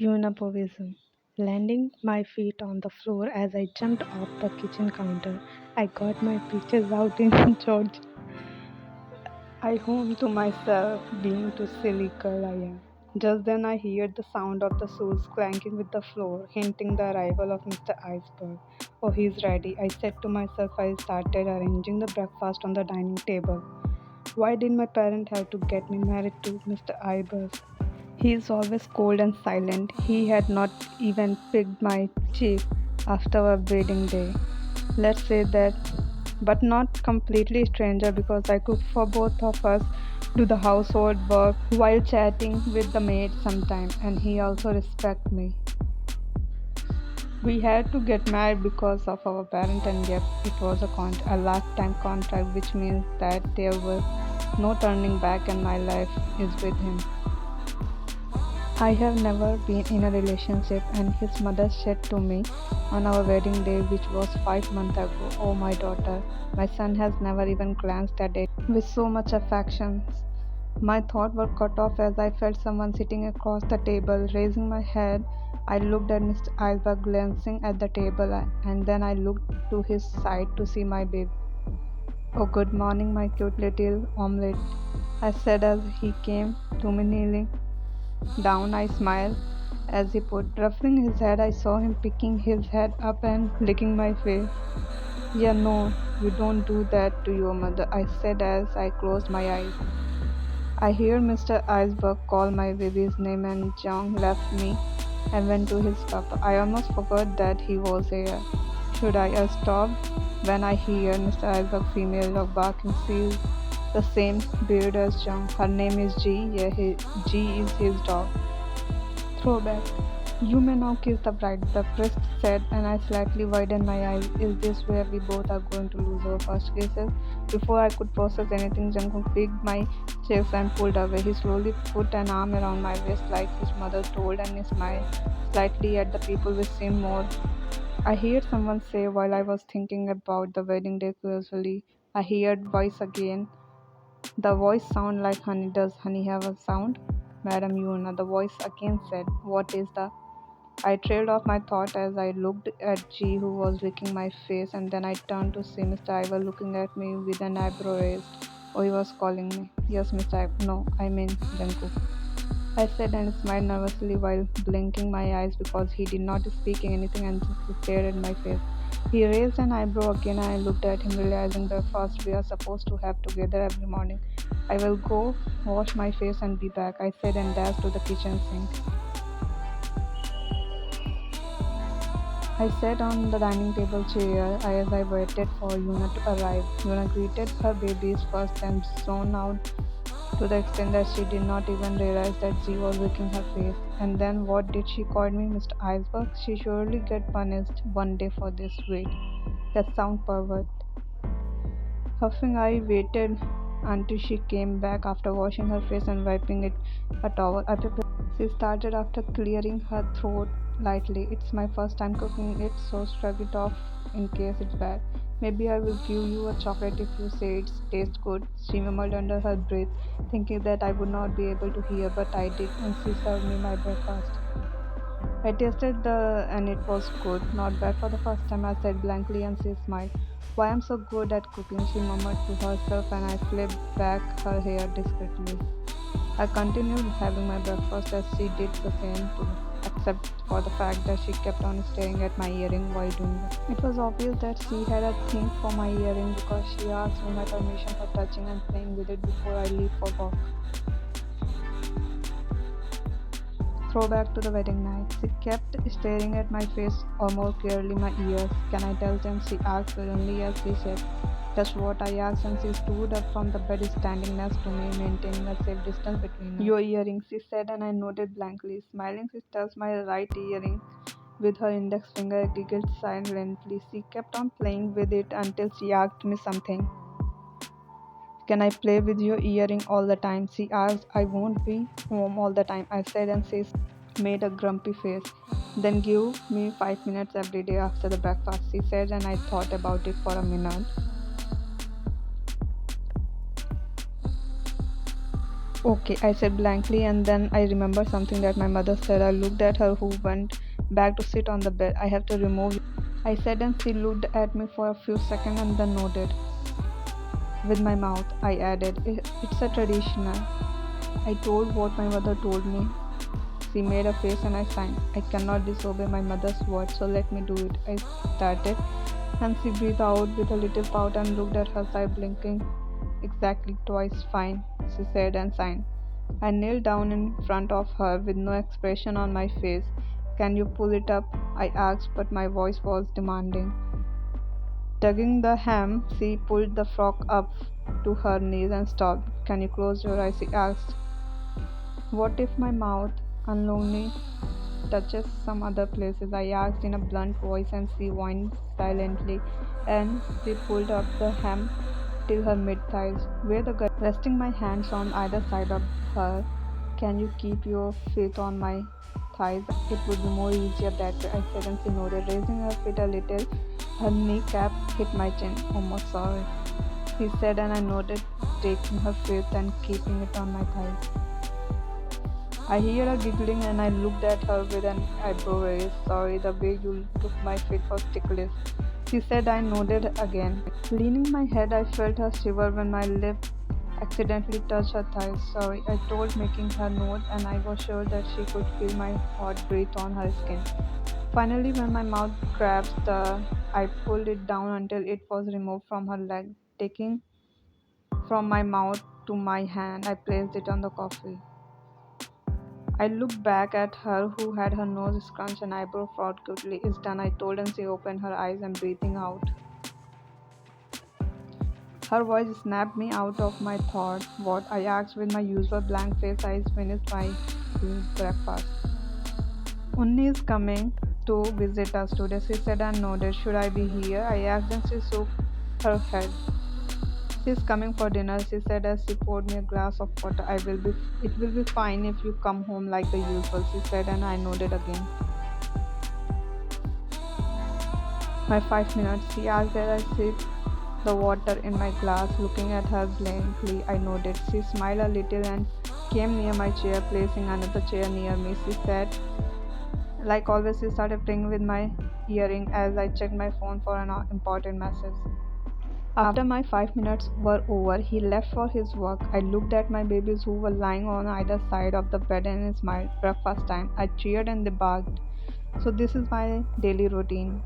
Unipovism. Landing my feet on the floor as I jumped off the kitchen counter. I got my peaches out in George. I homed to myself, being too silly girl I am. Just then I heard the sound of the shoes clanking with the floor, hinting the arrival of Mr. Iceberg. Oh, he's ready, I said to myself. I started arranging the breakfast on the dining table. Why did my parent have to get me married to Mr. Iceberg? He is always cold and silent. He had not even picked my cheek after our wedding day. Let's say that, but not completely stranger because I cook for both of us, do the household work while chatting with the maid sometime, and he also respect me. We had to get married because of our parent, and yet it was a lifetime contract, which means that there was no turning back, and my life is with him. I have never been in a relationship, and his mother said to me on our wedding day, which was 5 months ago, "Oh, my daughter, my son has never even glanced at it with so much affection." My thoughts were cut off as I felt someone sitting across the table. Raising my head, I looked at Mr. Iceberg glancing at the table, and then I looked to his side to see my baby. "Oh, good morning, my cute little omelette," I said as he came to me kneeling down. I smiled as he put, ruffling his head. I saw him picking his head up and licking my face. "Yeah, no, you don't do that to your mother," I said as I closed my eyes. I heard Mr. Iceberg call my baby's name, and John left me and went to his papa. I almost forgot that he was here. Should I stopped when I hear Mr. Iceberg female dog barking. She's the same breed as John. Her name is G. Yeah, G is his dog. Throwback. "You may now kiss the bride," the priest said, and I slightly widened my eyes. Is this where we both are going to lose our first kisses? Before I could process anything, Jungkook picked my chest and pulled away. He slowly put an arm around my waist like his mother told, and he smiled slightly at the people, which seemed more. I heard someone say while I was thinking about the wedding day casually. I heard voice again. The voice sound like honey. Does honey have a sound? Madam Yuna, the voice again said. What is the? I trailed off my thought as I looked at G, who was licking my face, and then I turned to see Mr. Iver looking at me with an eyebrow raised. Oh, he was calling me. Yes, Mr. Iver. No, I mean Jungkook, I said and smiled nervously while blinking my eyes because he did not speaking anything and just stared at my face. He raised an eyebrow again, and I looked at him, realizing the first we are supposed to have together every morning. I will go wash my face and be back, I said and dashed to the kitchen sink. I sat on the dining table chair as I waited for Yuna to arrive. Yuna greeted her babies first and zoned out to the extent that she did not even realize that she was licking her face. And then what did she call me, Mr. Iceberg? She surely get punished one day for this. Wait, that sound pervert. Huffing, I waited until she came back after washing her face and wiping it a towel. She started after clearing her throat lightly. It's my first time cooking it, so shrug it off in case it's bad. Maybe I will give you a chocolate if you say it tastes good, she murmured under her breath, thinking that I would not be able to hear, but I did, and she served me my breakfast. I tasted the and it was good, not bad for the first time, I said blankly, and she smiled. Why I'm so good at cooking, she murmured to herself, and I flipped back her hair discreetly. I continued having my breakfast as she did the same too, except for the fact that she kept on staring at my earring while doing it. It was obvious that she had a thing for my earring because she asked me my permission for touching and playing with it before I leave for work. Throwback to the wedding night. She kept staring at my face or more clearly my ears. Can I tell them? She asked suddenly as she said. That's what I asked, and she stood up from the bed standing next to me, maintaining a safe distance between us. Your earring, she said, and I nodded blankly. Smiling, she touched my right earring with her index finger. I giggled silently. She kept on playing with it until she asked me something. Can I play with your earring all the time? She asked. I won't be home all the time, I said, and she made a grumpy face. Then give me 5 minutes every day after the breakfast, she said, and I thought about it for a minute. Okay, I said blankly, and then I remembered something that my mother said. I looked at her, who went back to sit on the bed. I have to remove you, I said, and she looked at me for a few seconds and then nodded. With my mouth, I added, It's a traditional. I told what my mother told me. She made a face and I signed. I cannot disobey my mother's word, so let me do it. I started, and she breathed out with a little pout and looked at her side, blinking. Exactly twice, fine, she said and signed. I knelt down in front of her with no expression on my face. Can you pull it up? I asked, but my voice was demanding. Tugging the hem, she pulled the frock up to her knees and stopped. Can you close your eyes? She asked. What if my mouth unknowingly touches some other places? I asked in a blunt voice, and she whined silently, and she pulled up the hem till her mid thighs, where the gut resting my hands on either side of her. Can you keep your feet on my thighs? It would be more easier that way, I said, and she nodded, raising her feet a little. Her kneecap hit my chin. Almost sorry, she said, and I nodded, taking her feet and keeping it on my thighs. I heard her giggling and I looked at her with an eyebrow raised. Sorry, the way you took my feet was ticklish. She said. I nodded again. Leaning my head, I felt her shiver when my lip accidentally touched her thighs. Sorry, I told, making her nod, and I was sure that she could feel my hot breath on her skin. Finally, when my mouth grasped the, I pulled it down until it was removed from her leg. Taking from my mouth to my hand, I placed it on the coffee. I looked back at her, who had her nose scrunched and eyebrow furrowed quickly. It's done, I told, and she opened her eyes and breathing out. Her voice snapped me out of my thought. What? I asked with my usual blank face. I finished my breakfast. Unni is coming to visit us today, she said and nodded. Should I be here? I asked, and she shook her head. She's coming for dinner, she said as she poured me a glass of water. It will be fine if you come home like the usual, she said, and I nodded again. My 5 minutes, she asked as I sipped the water in my glass, looking at her blankly. I nodded. She smiled a little and came near my chair, placing another chair near me. She said, like always, she started playing with my earring as I checked my phone for an important message. After my 5 minutes were over, he left for his work. I looked at my babies, who were lying on either side of the bed, and smiled. Breakfast time. I cheered and they barked. So this is my daily routine.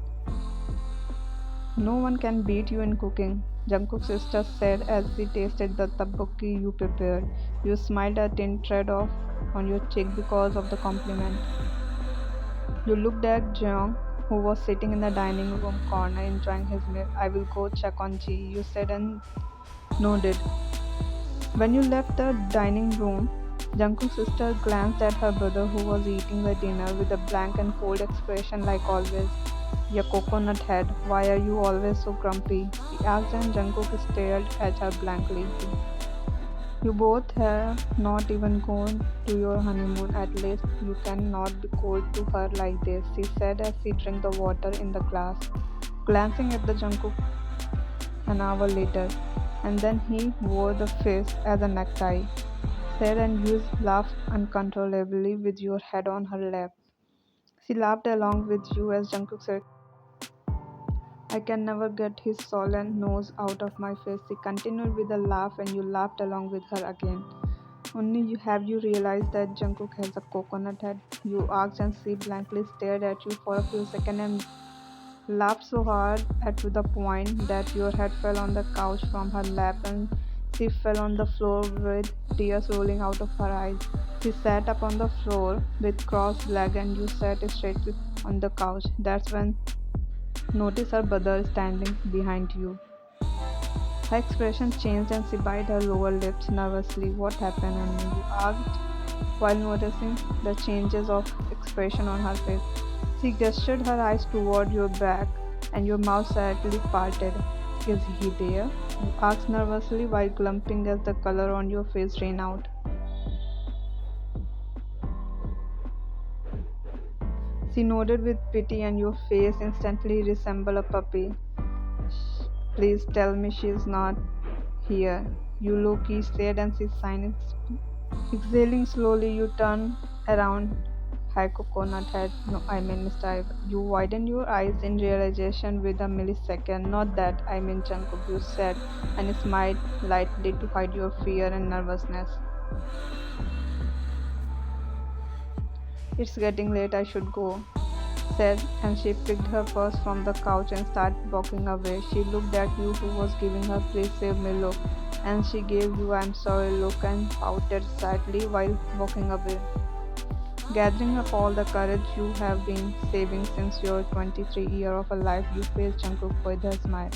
No one can beat you in cooking, Jungkook's sister said as she tasted the tteokbokki you prepared. You smiled, a thin thread off on your cheek because of the compliment. You looked at Jeong, who was sitting in the dining room corner enjoying his meal. I will go check on Ji, you said and nodded. When you left the dining room, Jungkook's sister glanced at her brother, who was eating the dinner with a blank and cold expression like always. "Ya coconut head, why are you always so grumpy?" he asked, and Jungkook stared at her blankly. "You both have not even gone to your honeymoon. At least you cannot be cold to her like this," she said as she drank the water in the glass, glancing at the Jungkook an hour later. And then he wore the face as a necktie, said, and you laughed uncontrollably with your head on her lap. She laughed along with you as Jungkook said, "I can never get his sullen nose out of my face." She continued with a laugh, and you laughed along with her again. "Only you have you realized that Jungkook has a coconut head?" you asked, and she blankly stared at you for a few seconds and laughed so hard at to the point that your head fell on the couch from her lap, and she fell on the floor with tears rolling out of her eyes. She sat up on the floor with crossed legs, and you sat straight on the couch. That's when notice her brother standing behind you. Her expression changed and she bit her lower lips nervously. What happened, Annie? You asked while noticing the changes of expression on her face. She gestured her eyes toward your back and your mouth slightly parted. Is he there? You asked nervously while glumping as the color on your face ran out. She nodded with pity and your face instantly resembled a puppy. Please tell me she's not here, you low-key said, and she signed Exhaling slowly, you turn around. Hi, coconut head. No, I mean, Mr. You widen your eyes in realization with a millisecond. Not that, I mean, Jungkook, you said, and smiled lightly to hide your fear and nervousness. It's getting late, I should go, said, and she picked her purse from the couch and started walking away. She looked at you, who was giving her please save me look, and she gave you I'm sorry look and pouted sadly while walking away. Gathering up all the courage you have been saving since your 23 year of a life, you faced Jungkook with a smile.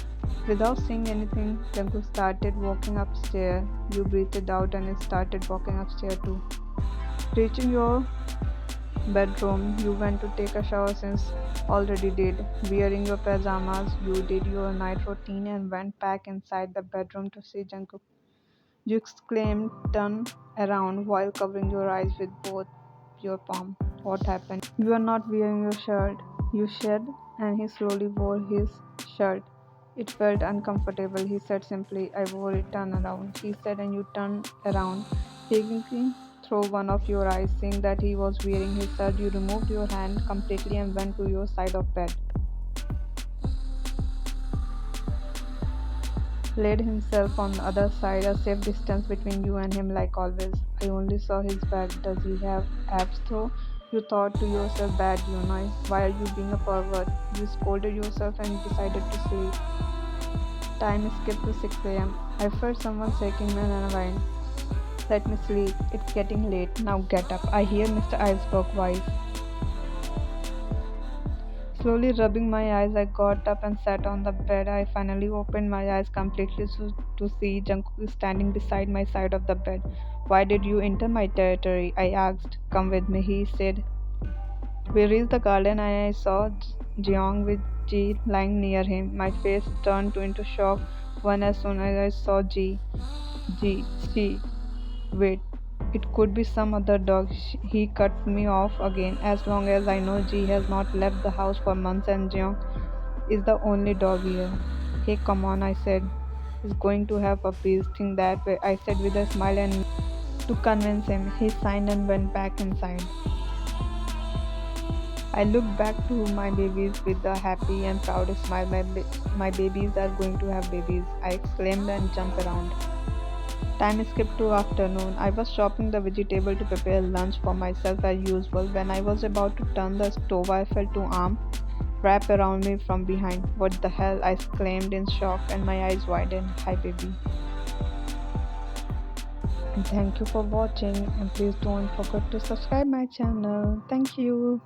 Without saying anything, Jungkook started walking upstairs. You breathed out and started walking upstairs too. Reaching your bedroom, you went to take a shower since already did. Wearing your pajamas, you did your night routine and went back inside the bedroom to see Jungkook. You exclaimed, turn around while covering your eyes with both your palm. What happened? You are not wearing your shirt. You said, and he slowly wore his shirt. It felt uncomfortable. He said simply, I wore it, turn around. He said, and you turned around, peeking through one of your eyes, seeing that he was wearing his shirt. You removed your hand completely and went to your side of bed. Laid himself on the other side, a safe distance between you and him, like always. I only saw his back. Does he have abs though? You thought to yourself, bad, you know. Why are you being a pervert? You scolded yourself and decided to sleep. Time skipped to 6 a.m. I felt someone shaking me and a wine. Let me sleep. It's getting late. Now get up. I hear Mr. Iceberg voice. Slowly rubbing my eyes, I got up and sat on the bed. I finally opened my eyes completely to see Jungkook standing beside my side of the bed. Why did you enter my territory? I asked. Come with me, he said. We reached the garden and I saw Jeong with Ji lying near him. My face turned to into shock when as soon as I saw Ji, she. Wait, it could be some other dog. He cut me off again. As long as I know, Ji has not left the house for months and Jeong is the only dog here. Hey, come on, I said. He's going to have puppies. Think that way, I said with a smile and to convince him. He signed and went back inside. I looked back to my babies with a happy and proud smile. My babies are going to have babies, I exclaimed and jumped around. Time skipped to afternoon. I was chopping the vegetable to prepare lunch for myself as usual. When I was about to turn the stove, I felt two arms wrap around me from behind. What the hell? I exclaimed in shock and my eyes widened. Hi, baby. And thank you for watching. And please don't forget to subscribe my channel. Thank you.